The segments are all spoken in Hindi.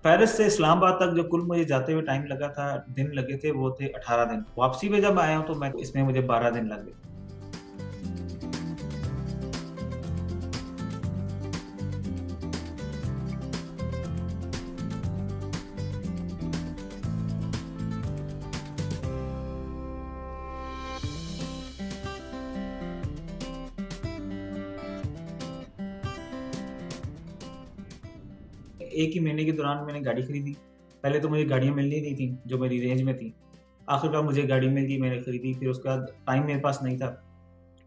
पेरिस से इस्लामाबाद तक जो कुल मुझे जाते हुए टाइम लगा था, दिन लगे थे, वो थे 18 दिन। वापसी पे जब मैं आया हूँ तो मैं इसमें मुझे 12 दिन लग गए। एक ही महीने के दौरान मैंने गाड़ी खरीदी। पहले तो मुझे गाड़ियाँ मिल नहीं रही थी जो मेरी रेंज में थी। आखिरकार मुझे गाड़ी मिल गई, मैंने खरीदी। फिर उसके बाद टाइम मेरे पास नहीं था,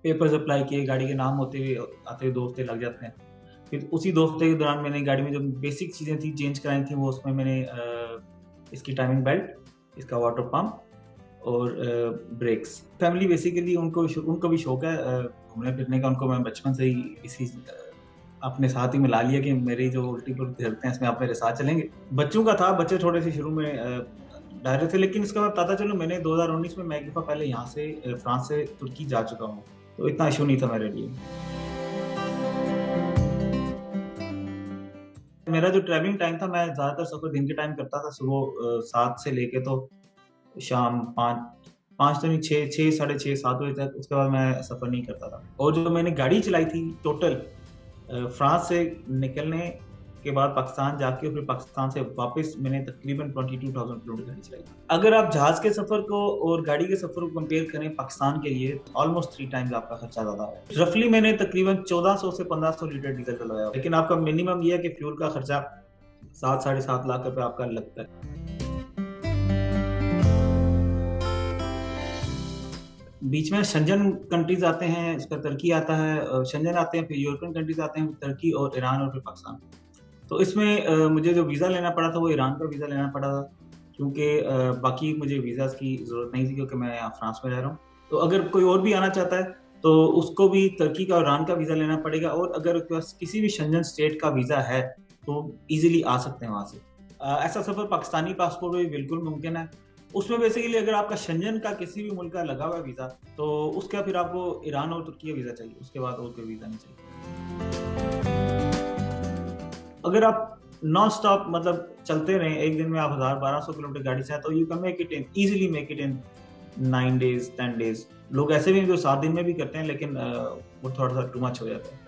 पेपर्स अप्लाई किए, गाड़ी के नाम होते हुए आते हुए 2 हफ्ते लग जाते हैं। फिर उसी 2 हफ्ते के दौरान मैंने गाड़ी में जो बेसिक चीज़ें थी चेंज कराई थी, वो उसमें मैंने इसकी टाइमिंग बेल्ट, इसका वाटर पम्प और ब्रेक्स। फैमिली बेसिकली उनको भी शौक है घूमने फिरने का। उनको मैं बचपन से ही इसी अपने साथ ही मिला लिया कि मेरी जो उल्टी पुल्टी हरकतें हैं इसमें आप मेरे साथ चलेंगे। बच्चों का था, बच्चे थोड़े से शुरू में डर रहे थे, लेकिन इसका मैं बताता चलूं, मैंने 2019 में मैं एक दफ़ा पहले यहाँ से फ्रांस से तुर्की जा चुका हूँ, तो इतना इशू नहीं था मेरे लिए। मेरा जो ट्रैवलिंग टाइम था, मैं ज़्यादातर सफ़र दिन के टाइम करता था, सुबह 7 से लेके तो शाम 5 तो नहीं, 6 साढ़े 6 7 बजे तक। उसके बाद मैं सफ़र नहीं करता था। और जो मैंने गाड़ी चलाई थी टोटल फ्रांस से निकलने के बाद पाकिस्तान जाके फिर पाकिस्तान से वापस मैंने तकरीबन 22,000 किलोमीटर गाड़ी चलाई। अगर आप जहाज़ के सफ़र को और गाड़ी के सफ़र को कंपेयर करें पाकिस्तान के लिए, ऑलमोस्ट 3 टाइम्स आपका खर्चा ज़्यादा है। रफली मैंने तकरीबन 1400 से 1500 लीटर डीजल डलवाया, लेकिन आपका मिनिमम ये है कि फ्यूल का खर्चा 7 साढ़े 7 लाख रुपए आपका लगता है। बीच में शेंजन कंट्रीज आते हैं, इसका तुर्की आता है, शेंजन आते हैं, फिर यूरोपियन कंट्रीज आते हैं, तुर्की और ईरान और फिर पाकिस्तान। तो इसमें मुझे जो वीज़ा लेना पड़ा था वो ईरान का वीज़ा लेना पड़ा था, क्योंकि बाकी मुझे वीज़ाज़ की ज़रूरत नहीं थी, क्योंकि मैं यहाँ फ्रांस में रह रहा हूँ। तो अगर कोई और भी आना चाहता है तो उसको भी तुर्की का और ईरान का वीज़ा लेना पड़ेगा, और अगर उसके पास किसी भी शेंजन स्टेट का वीज़ा है तो ईज़िली आ सकते हैं वहाँ से। ऐसा सफ़र पाकिस्तानी पासपोर्ट में भी बिल्कुल मुमकिन है। उसमें बेसिकली अगर आपका शेंजन का किसी भी मुल्क का लगा हुआ है वीज़ा, तो उसका फिर आपको ईरान और तुर्की का वीज़ा चाहिए, उसके बाद और कोई वीज़ा नहीं चाहिए। अगर आप नॉन स्टॉप मतलब चलते रहें, एक दिन में आप 1000-1200 किलोमीटर गाड़ी से, तो you can make it in easily make it in 9 days 10 days. लोग ऐसे भी हैं जो 7 दिन में भी करते हैं, लेकिन वो थोड़ा-सा टू मच हो जाता है।